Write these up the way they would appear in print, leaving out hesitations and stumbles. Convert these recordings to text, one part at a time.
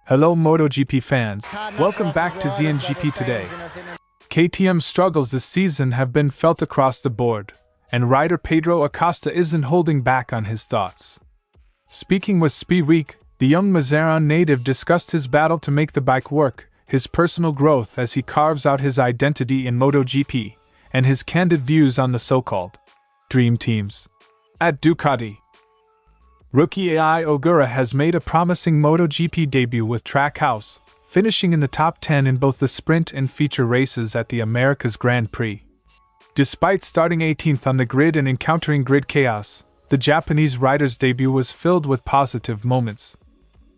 Hello MotoGP fans, welcome back to ZNGP Today. KTM's struggles this season have been felt across the board, and rider Pedro Acosta isn't holding back on his thoughts. Speaking with Speedweek, the young Mazarrón native discussed his battle to make the bike work, his personal growth as he carves out his identity in MotoGP, and his candid views on the so-called dream teams. At Ducati, rookie Ai Ogura has made a promising MotoGP debut with Trackhouse, finishing in the top 10 in both the sprint and feature races at the Americas Grand Prix. Despite starting 18th on the grid and encountering grid chaos, the Japanese rider's debut was filled with positive moments.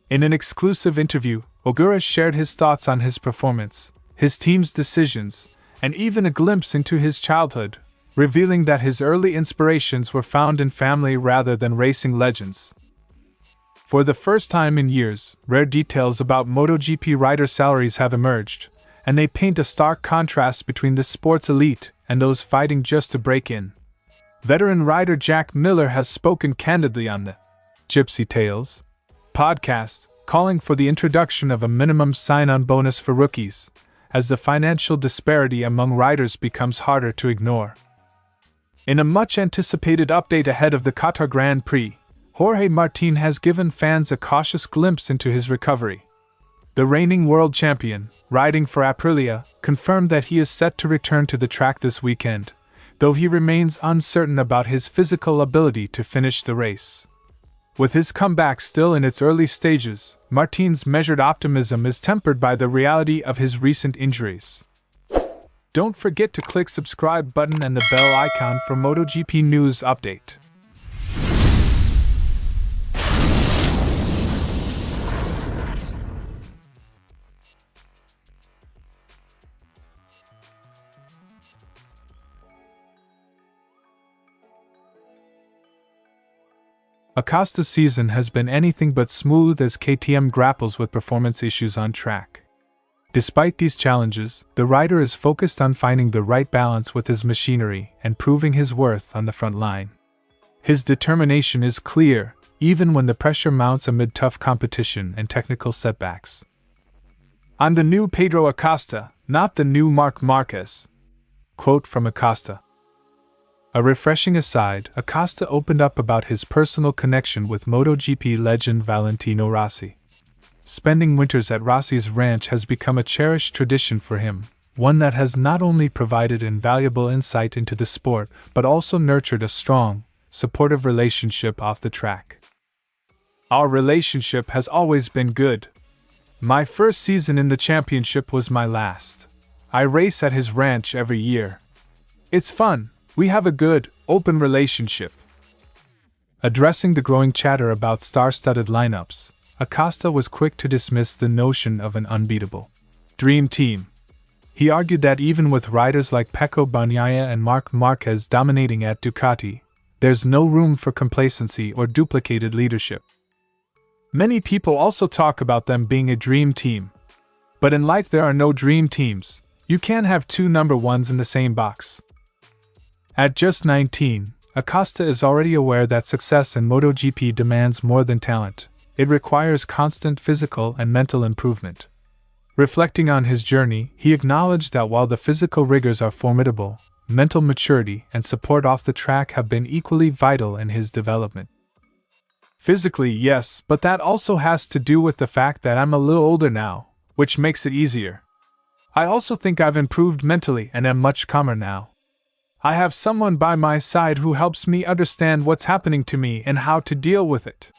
In an exclusive interview, Ogura shared his thoughts on his performance, his team's decisions, and even a glimpse into his childhood, revealing that his early inspirations were found in family rather than racing legends. For the first time in years, rare details about MotoGP rider salaries have emerged, and they paint a stark contrast between the sport's elite and those fighting just to break in. Veteran rider Jack Miller has spoken candidly on the Gypsy Tales podcast, calling for the introduction of a minimum sign-on bonus for rookies, as the financial disparity among riders becomes harder to ignore. In a much-anticipated update ahead of the Qatar Grand Prix, Jorge Martin has given fans a cautious glimpse into his recovery. The reigning world champion, riding for Aprilia, confirmed that he is set to return to the track this weekend, though he remains uncertain about his physical ability to finish the race. With his comeback still in its early stages, Martin's measured optimism is tempered by the reality of his recent injuries. Don't forget to click subscribe button and the bell icon for MotoGP news update. Acosta's season has been anything but smooth as KTM grapples with performance issues on track. Despite these challenges, the rider is focused on finding the right balance with his machinery and proving his worth on the front line. His determination is clear, even when the pressure mounts amid tough competition and technical setbacks. "I'm the new Pedro Acosta, not the new Marquez." Quote from Acosta. A refreshing aside, Acosta opened up about his personal connection with MotoGP legend Valentino Rossi. Spending winters at Rossi's ranch has become a cherished tradition for him, one that has not only provided invaluable insight into the sport but also nurtured a strong, supportive relationship off the track. "Our relationship has always been good. My first season in the championship was my last. I race at his ranch every year. It's fun. We have a good, open relationship." Addressing the growing chatter about star-studded lineups, Acosta was quick to dismiss the notion of an unbeatable dream team. He argued that even with riders like Bagnaia and Marquez dominating at Ducati, there's no room for complacency or duplicated leadership. Many people also talk about them being a dream team. But in life there are no dream teams. You can't have two number ones in the same box. At just 19, Acosta is already aware that success in MotoGP demands more than talent. It requires constant physical and mental improvement. Reflecting on his journey, he acknowledged that while the physical rigors are formidable, mental maturity and support off the track have been equally vital in his development. "Physically, yes, but that also has to do with the fact that I'm a little older now, which makes it easier. I also think I've improved mentally and am much calmer now. I have someone by my side who helps me understand what's happening to me and how to deal with it."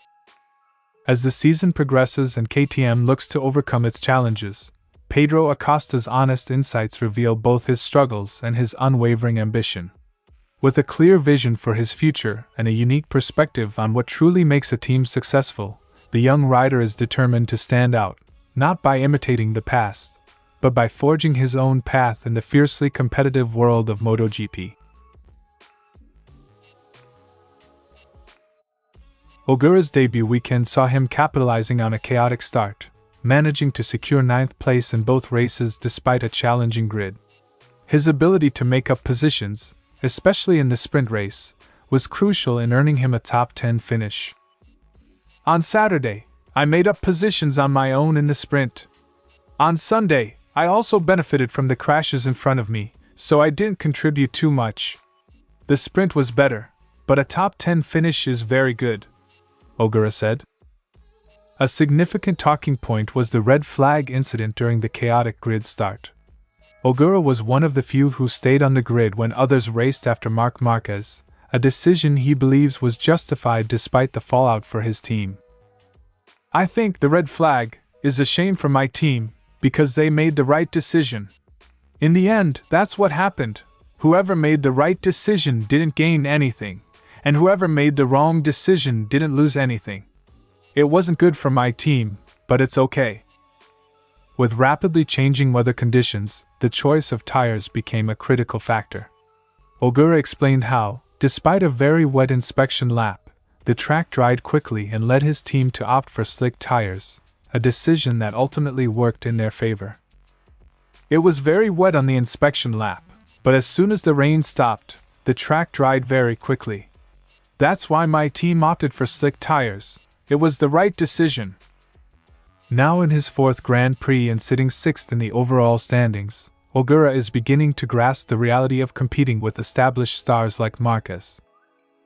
As the season progresses and KTM looks to overcome its challenges, Pedro Acosta's honest insights reveal both his struggles and his unwavering ambition. With a clear vision for his future and a unique perspective on what truly makes a team successful, the young rider is determined to stand out, not by imitating the past, but by forging his own path in the fiercely competitive world of MotoGP. Ogura's debut weekend saw him capitalizing on a chaotic start, managing to secure 9th place in both races despite a challenging grid. His ability to make up positions, especially in the sprint race, was crucial in earning him a top 10 finish. On Saturday, I made up positions on my own in the sprint. On Sunday, I also benefited from the crashes in front of me, so I didn't contribute too much. The sprint was better, but a top 10 finish is very good," Ogura said. A significant talking point was the red flag incident during the chaotic grid start. Ogura was one of the few who stayed on the grid when others raced after Marquez, a decision he believes was justified despite the fallout for his team. "I think the red flag is a shame for my team, because they made the right decision. In the end, that's what happened. Whoever made the right decision didn't gain anything, and whoever made the wrong decision didn't lose anything. It wasn't good for my team, but it's okay." With rapidly changing weather conditions, the choice of tires became a critical factor. Ogura explained how, despite a very wet inspection lap, the track dried quickly and led his team to opt for slick tires, a decision that ultimately worked in their favor. "It was very wet on the inspection lap, but as soon as the rain stopped, the track dried very quickly. That's why my team opted for slick tires. It was the right decision." Now in his 4th Grand Prix and sitting 6th in the overall standings, Ogura is beginning to grasp the reality of competing with established stars like Marquez.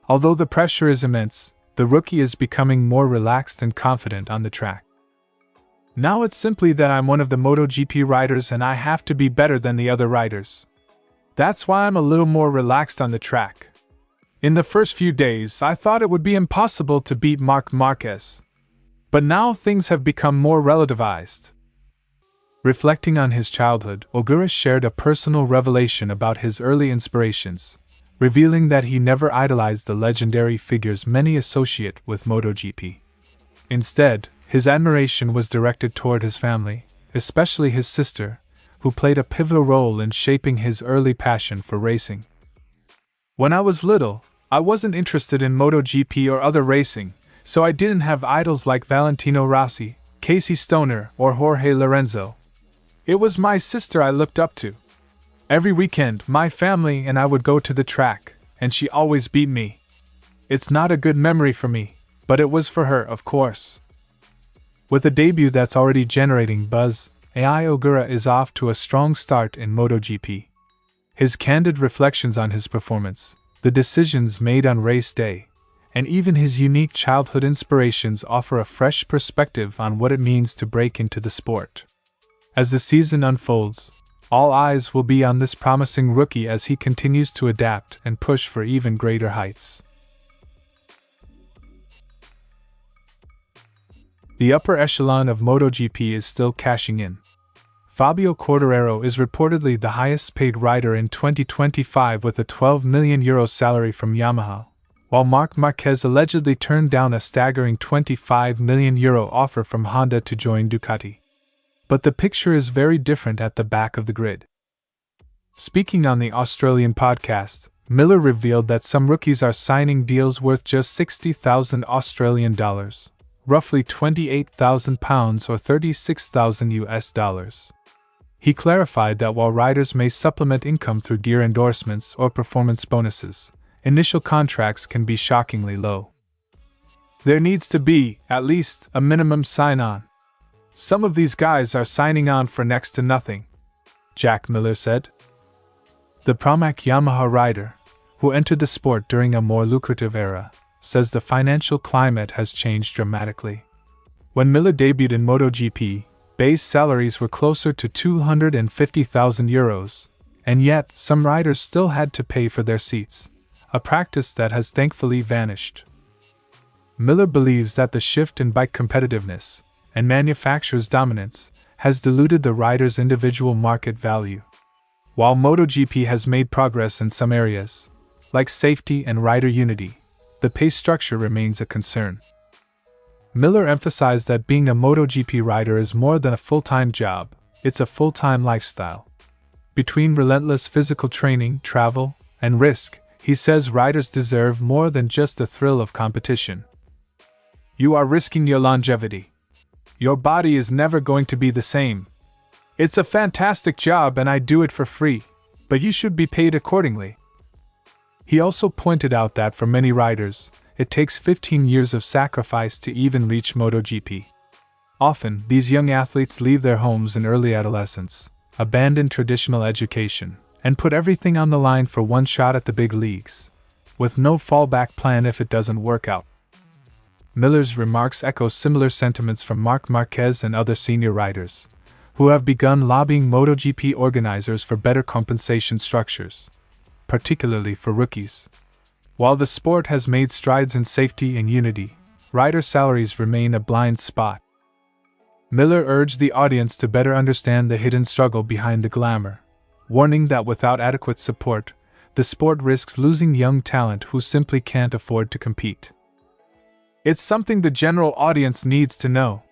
Although the pressure is immense, the rookie is becoming more relaxed and confident on the track. "Now it's simply that I'm one of the MotoGP riders and I have to be better than the other riders. That's why I'm a little more relaxed on the track. In the first few days, I thought it would be impossible to beat Marquez. But now things have become more relativized." Reflecting on his childhood, Ogura shared a personal revelation about his early inspirations, revealing that he never idolized the legendary figures many associate with MotoGP. Instead, his admiration was directed toward his family, especially his sister, who played a pivotal role in shaping his early passion for racing. "When I was little, I wasn't interested in MotoGP or other racing, so I didn't have idols like Valentino Rossi, Casey Stoner, or Jorge Lorenzo. It was my sister I looked up to. Every weekend, my family and I would go to the track, and she always beat me. It's not a good memory for me, but it was for her, of course." With a debut that's already generating buzz, Ai Ogura is off to a strong start in MotoGP. His candid reflections on his performance, the decisions made on race day, and even his unique childhood inspirations offer a fresh perspective on what it means to break into the sport. As the season unfolds, all eyes will be on this promising rookie as he continues to adapt and push for even greater heights. The upper echelon of MotoGP is still cashing in. Fabio Quartararo is reportedly the highest-paid rider in 2025 with a €12 million salary from Yamaha, while Marquez allegedly turned down a staggering €25 million offer from Honda to join Ducati. But the picture is very different at the back of the grid. Speaking on the Australian podcast, Miller revealed that some rookies are signing deals worth just $60,000, roughly £28,000 or $36,000. He clarified that while riders may supplement income through gear endorsements or performance bonuses, initial contracts can be shockingly low. "There needs to be, at least, a minimum sign-on. Some of these guys are signing on for next to nothing," Jack Miller said. The Pramac Yamaha rider, who entered the sport during a more lucrative era, says the financial climate has changed dramatically. When Miller debuted in MotoGP, base salaries were closer to €250,000, and yet some riders still had to pay for their seats, a practice that has thankfully vanished. Miller believes that the shift in bike competitiveness and manufacturers' dominance has diluted the rider's individual market value. While MotoGP has made progress in some areas, like safety and rider unity, the pay structure remains a concern. Miller emphasized that being a MotoGP rider is more than a full-time job, it's a full-time lifestyle. Between relentless physical training, travel, and risk, he says riders deserve more than just the thrill of competition. "You are risking your longevity. Your body is never going to be the same. It's a fantastic job and I do it for free, but you should be paid accordingly." He also pointed out that for many riders, it takes 15 years of sacrifice to even reach MotoGP. Often, these young athletes leave their homes in early adolescence, abandon traditional education, and put everything on the line for one shot at the big leagues, with no fallback plan if it doesn't work out. Miller's remarks echo similar sentiments from Marquez and other senior riders, who have begun lobbying MotoGP organizers for better compensation structures, particularly for rookies. While the sport has made strides in safety and unity, rider salaries remain a blind spot. Miller urged the audience to better understand the hidden struggle behind the glamour, warning that without adequate support, the sport risks losing young talent who simply can't afford to compete. It's something the general audience needs to know.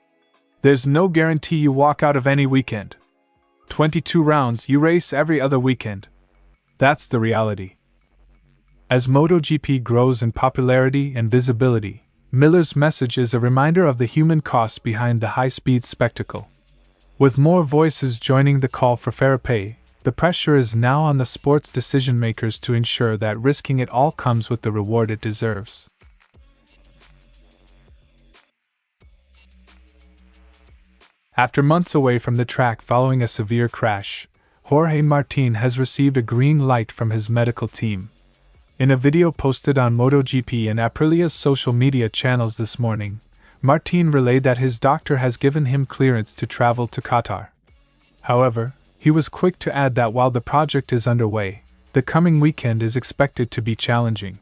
There's no guarantee you walk out of any weekend. 22 rounds, you race every other weekend. That's the reality. As MotoGP grows in popularity and visibility, Miller's message is a reminder of the human costs behind the high-speed spectacle. With more voices joining the call for fair pay, the pressure is now on the sport's decision-makers to ensure that risking it all comes with the reward it deserves. After months away from the track following a severe crash, Jorge Martin has received a green light from his medical team. In a video posted on MotoGP and Aprilia's social media channels this morning, Martin relayed that his doctor has given him clearance to travel to Qatar. However, he was quick to add that while the project is underway, the coming weekend is expected to be challenging.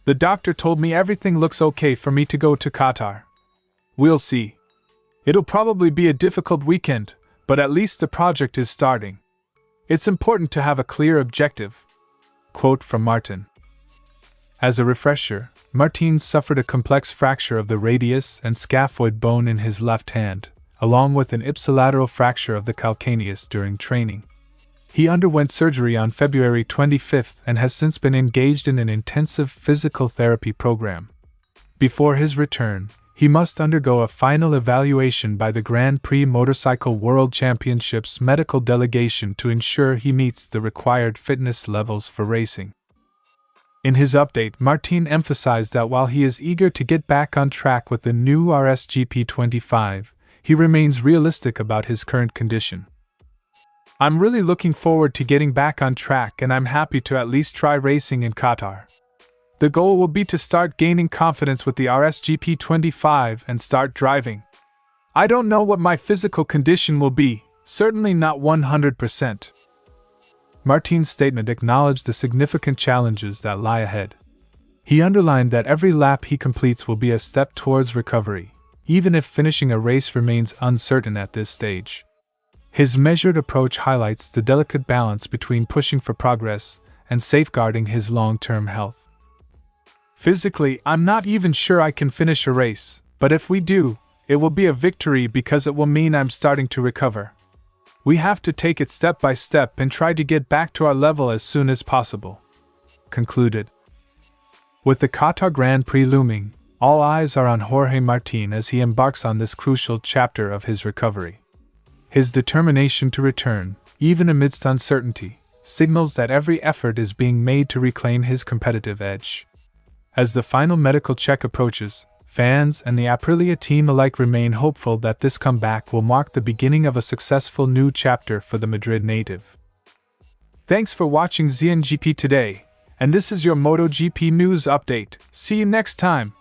"The doctor told me everything looks okay for me to go to Qatar. We'll see. It'll probably be a difficult weekend, but at least the project is starting. It's important to have a clear objective." Quote from Martin. As a refresher, Martin suffered a complex fracture of the radius and scaphoid bone in his left hand, along with an ipsilateral fracture of the calcaneus during training. He underwent surgery on February 25 and has since been engaged in an intensive physical therapy program. Before his return, he must undergo a final evaluation by the Grand Prix Motorcycle World Championships medical delegation to ensure he meets the required fitness levels for racing. In his update, Martin emphasized that while he is eager to get back on track with the new RSGP 25, he remains realistic about his current condition. "I'm really looking forward to getting back on track, and I'm happy to at least try racing in Qatar. The goal will be to start gaining confidence with the RSGP 25 and start driving. I don't know what my physical condition will be, certainly not 100%. Martin's statement acknowledged the significant challenges that lie ahead. He underlined that every lap he completes will be a step towards recovery, even if finishing a race remains uncertain at this stage. His measured approach highlights the delicate balance between pushing for progress and safeguarding his long-term health. "Physically, I'm not even sure I can finish a race, but if we do, it will be a victory because it will mean I'm starting to recover. We have to take it step by step and try to get back to our level as soon as possible," concluded. With the Qatar Grand Prix looming, all eyes are on Jorge Martin as he embarks on this crucial chapter of his recovery. His determination to return, even amidst uncertainty, signals that every effort is being made to reclaim his competitive edge. As the final medical check approaches, fans and the Aprilia team alike remain hopeful that this comeback will mark the beginning of a successful new chapter for the Madrid native. Thanks for watching ZNGP Today, and this is your MotoGP news update. See you next time.